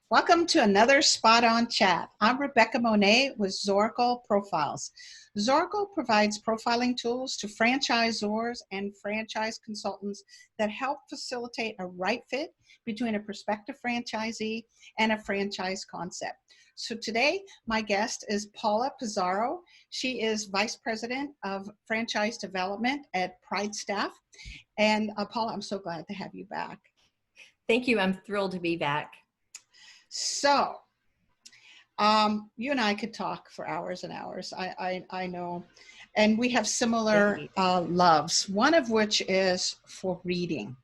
Welcome to another Spot On Chat. I'm Rebecca Monet with Zorakle Profiles. Zorakle provides profiling tools to franchisors and franchise consultants that help facilitate a right fit between a prospective franchisee and a franchise concept. So today, my guest is Paula Pizarro. She is Vice President of Franchise Development at PrideStaff. And Paula, I'm so glad to have you back. Thank you. I'm thrilled to be back. So, you and I could talk for hours and hours. I know, and we have similar loves. One of which is for reading.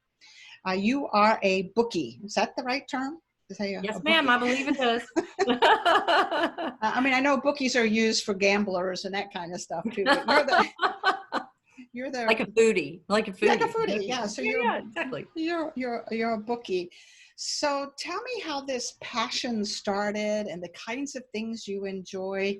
You are a bookie. Is that the right term? Yes, ma'am. I believe it is. I mean, I know bookies are used for gamblers and that kind of stuff too. But you're the like a foodie. Like a foodie. Yeah. So exactly. You're a bookie. So tell me how this passion started and the kinds of things you enjoy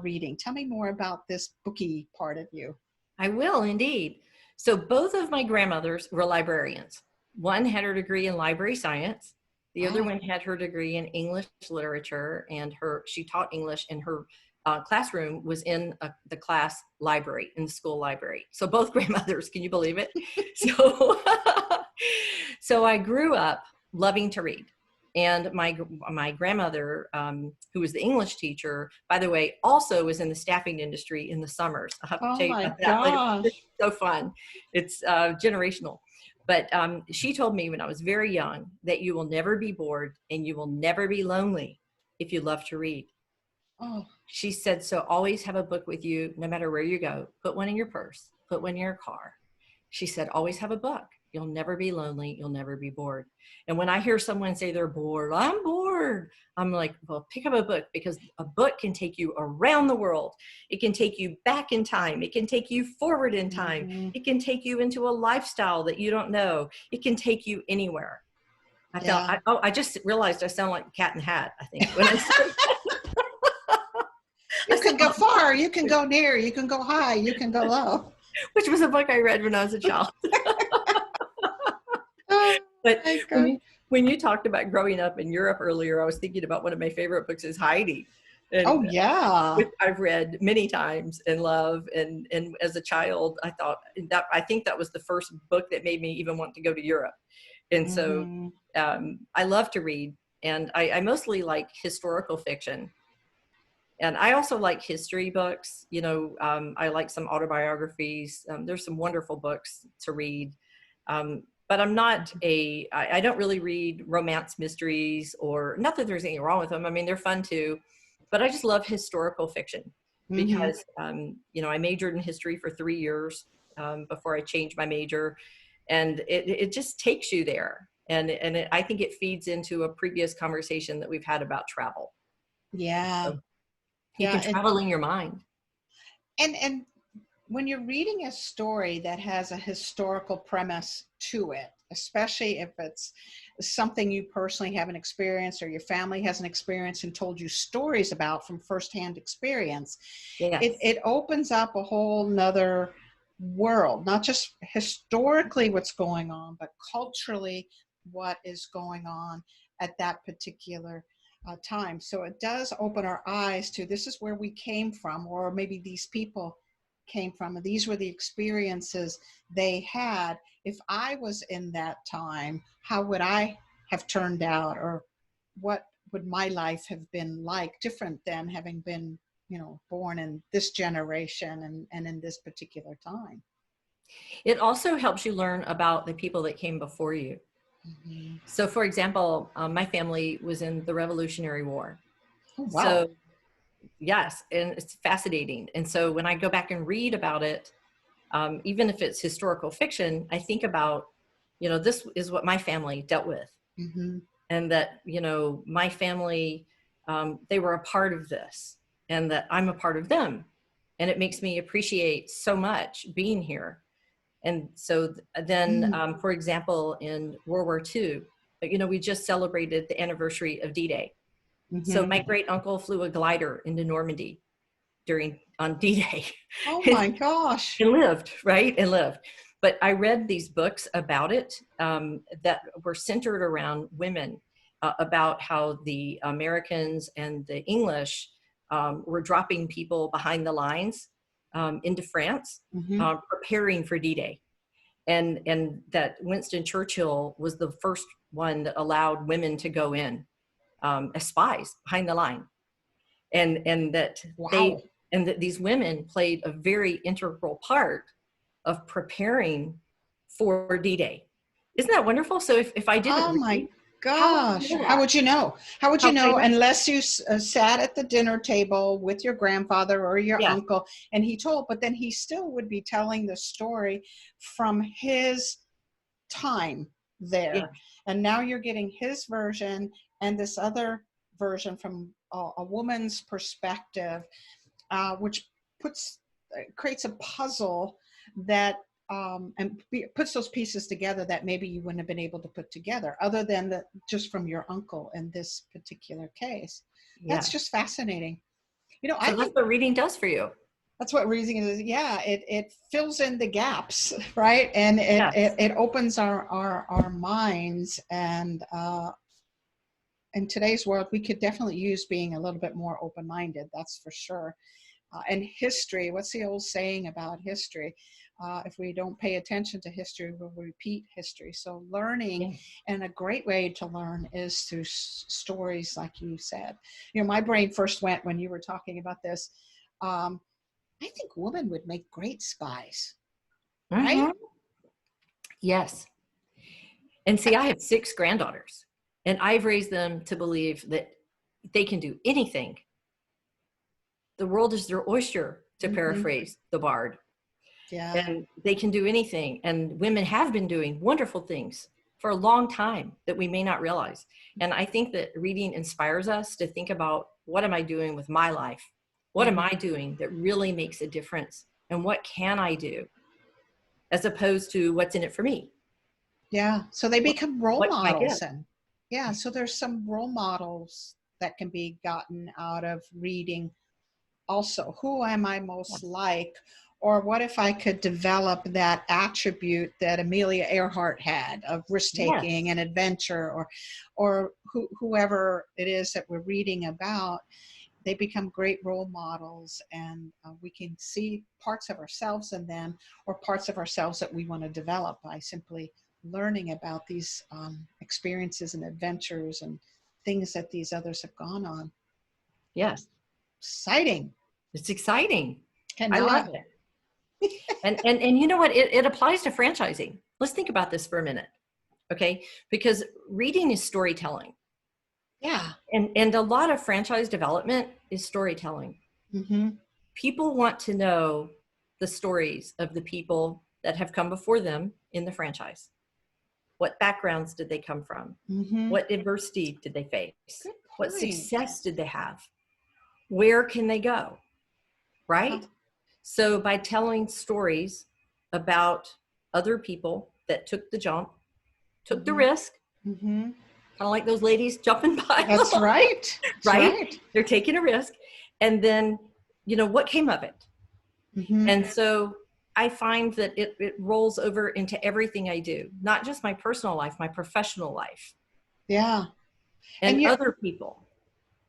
reading. Tell me more about this bookie part of you. I will indeed. So both of my grandmothers were librarians. One had her degree in library science. The other one had her degree in English literature, and she taught English, and her classroom was in the class library, in the school library. So both grandmothers, can you believe it? So I grew up loving to read. And my grandmother, who was the English teacher, by the way, also was in the staffing industry in the summers. I'll have to tell you about that later. It's so fun. It's generational. But she told me when I was very young that you will never be bored and you will never be lonely if you love to read. Oh. She said, so always have a book with you no matter where you go. Put one in your purse. Put one in your car. She said, always have a book. You'll never be lonely. You'll never be bored. And when I hear someone say they're bored, I'm bored. I'm like, well, pick up a book, because a book can take you around the world. It can take you back in time. It can take you forward in time. Mm-hmm. It can take you into a lifestyle that you don't know. It can take you anywhere. I just realized I sound like Cat in the Hat, I think. When I said you can go far, you can go near, you can go high, you can go low. Which was a book I read when I was a child. But when you talked about growing up in Europe earlier, I was thinking about one of my favorite books is Heidi. And, which I've read many times and love. And as a child, I think that was the first book that made me even want to go to Europe. And so I love to read, and I mostly like historical fiction. And I also like history books. I like some autobiographies. There's some wonderful books to read. But I'm not I don't really read romance mysteries, or not that there's anything wrong with them. I mean, they're fun too, but I just love historical fiction because, I majored in history for 3 years before I changed my major, and it just takes you there. And I think it feeds into a previous conversation that we've had about travel. Yeah. So you can travel in your mind. And when you're reading a story that has a historical premise to it, especially if it's something you personally haven't experienced or your family hasn't experienced and told you stories about from firsthand experience, it opens up a whole nother world, not just historically what's going on, but culturally what is going on at that particular time. So it does open our eyes to, this is where we came from, or maybe these people came from, and these were the experiences they had. If I was in that time, how would I have turned out, or what would my life have been like, different than having been, born in this generation and in this particular time. It also helps you learn about the people that came before you. Mm-hmm. So for example, my family was in the Revolutionary War. Oh, wow. So yes, and it's fascinating. And so when I go back and read about it, even if it's historical fiction, I think about, this is what my family dealt with. Mm-hmm. And that, my family, they were a part of this, and that I'm a part of them. And it makes me appreciate so much being here. And so then, for example, in World War II, we just celebrated the anniversary of D-Day. Mm-hmm. So my great uncle flew a glider into Normandy on D-Day. Oh my gosh. And lived. But I read these books about it that were centered around women about how the Americans and the English were dropping people behind the lines into France, preparing for D-Day. And that Winston Churchill was the first one that allowed women to go in as spies behind the line. And that that these women played a very integral part of preparing for D-Day. Isn't that wonderful? So if I didn't read, gosh, how would you know? How would you know unless you sat at the dinner table with your grandfather or your uncle and he told, but then he still would be telling the story from his time there. Yeah. And now you're getting his version and this other version from a woman's perspective, which creates a puzzle that puts those pieces together that maybe you wouldn't have been able to put together other than just from your uncle in this particular case. That's just fascinating. You know, so that's what reading does for you. That's what reading is. Yeah, it fills in the gaps, right? And it opens our minds. And in today's world, we could definitely use being a little bit more open-minded. That's for sure. And history, what's the old saying about history? If we don't pay attention to history, we'll repeat history. So learning, and a great way to learn is through stories, like you said. You know, my brain first went when you were talking about this. I think women would make great spies, right? Yes. And see, I have 6 granddaughters, and I've raised them to believe that they can do anything. The world is their oyster, to paraphrase the bard. Yeah. And they can do anything. And women have been doing wonderful things for a long time that we may not realize. And I think that reading inspires us to think about, what am I doing with my life? What am I doing that really makes a difference? And what can I do? As opposed to what's in it for me. Yeah. So they become role models. And yeah. So there's some role models that can be gotten out of reading. Also, who am I most like? Or what if I could develop that attribute that Amelia Earhart had of risk-taking and adventure, or whoever it is that we're reading about? They become great role models, and we can see parts of ourselves in them, or parts of ourselves that we want to develop by simply learning about these experiences and adventures and things that these others have gone on. Yes. Exciting. It's exciting. I love it. and you know what? It applies to franchising. Let's think about this for a minute. Okay. Because reading is storytelling. Yeah. And a lot of franchise development is storytelling. People want to know the stories of the people that have come before them in the franchise. What backgrounds did they come from? What adversity did they face? What success did they have? Where can they go? Right? So by telling stories about other people that took the jump, took the risk, kind of like those ladies jumping by. That's right. Right? They're taking a risk. And then, you know, what came of it? And so I find that it rolls over into everything I do, not just my personal life, my professional life. Yeah. And other people.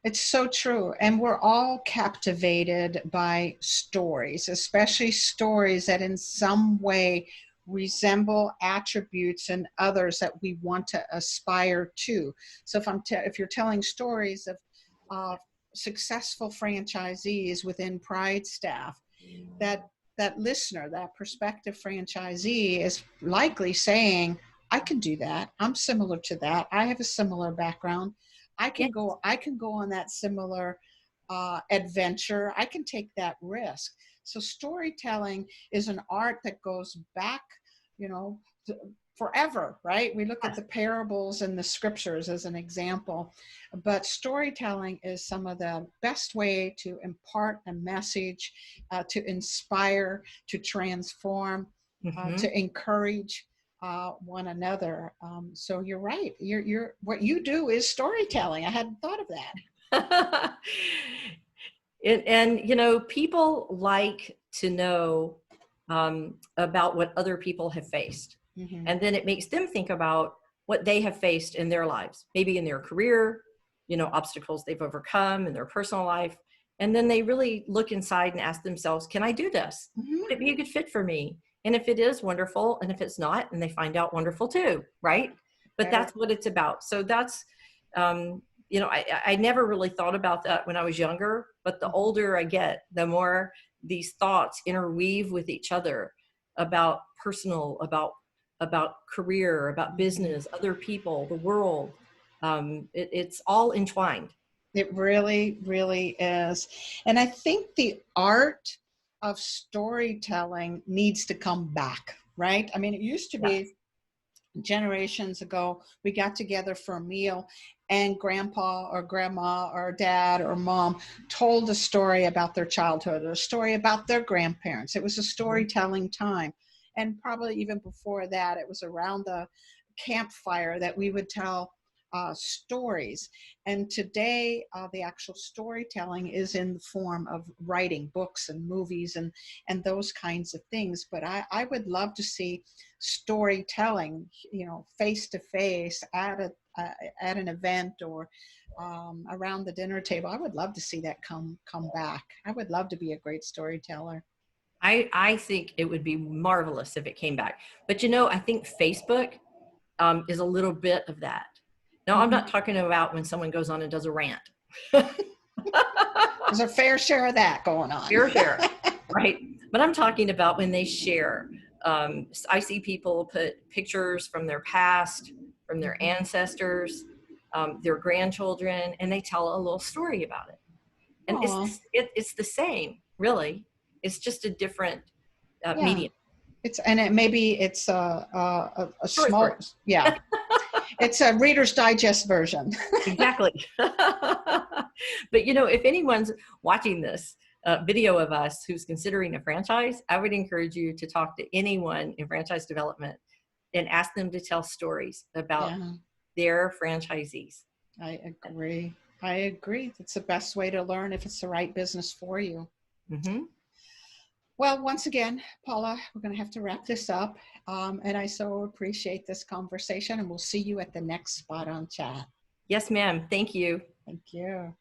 It's so true. And we're all captivated by stories, especially stories that in some way resemble attributes in others that we want to aspire to. So if you're telling stories of successful franchisees within PrideStaff, that listener, that prospective franchisee is likely saying, I can do that. I'm similar to that. I have a similar background. I can go on that similar adventure. I can take that risk. So storytelling is an art that goes back, you know, forever, right? We look at the parables and the scriptures as an example, but storytelling is some of the best way to impart a message, to inspire, to transform, to encourage one another. So you're right. You're what you do is storytelling. I hadn't thought of that. and you know, people like to know about what other people have faced. And then it makes them think about what they have faced in their lives, maybe in their career, you know, obstacles they've overcome in their personal life. And then they really look inside and ask themselves, can I do this? Would it be a good fit for me? And if it is, wonderful. And if it's not, and they find out, wonderful too, right? But that's what it's about. So that's, you know, I never really thought about that when I was younger, but the older I get, the more these thoughts interweave with each other about personal, about career, about business, other people, the world. It's all entwined. It really, really is. And I think the art of storytelling needs to come back, right? I mean, it used to be generations ago, we got together for a meal and grandpa or grandma or dad or mom told a story about their childhood, or a story about their grandparents. It was a storytelling time. And probably even before that, it was around the campfire that we would tell stories. And today, the actual storytelling is in the form of writing books and movies and those kinds of things. But I would love to see storytelling, you know, face to face at an event or around the dinner table. I would love to see that come back. I would love to be a great storyteller. I think it would be marvelous if it came back. But you know, I think Facebook is a little bit of that. Now, I'm not talking about when someone goes on and does a rant. There's a fair share of that going on. Fair share, right? But I'm talking about when they share. I see people put pictures from their past, from their ancestors, their grandchildren, and they tell a little story about it. And it's the same, really. It's just a different medium. It's a small, it's a Reader's Digest version. Exactly. But you know, if anyone's watching this video of us who's considering a franchise, I would encourage you to talk to anyone in franchise development and ask them to tell stories about their franchisees. I agree. That's the best way to learn if it's the right business for you. Well, once again, Paula, we're going to have to wrap this up. And I so appreciate this conversation, and we'll see you at the next SpotOn chat. Yes, ma'am. Thank you. Thank you.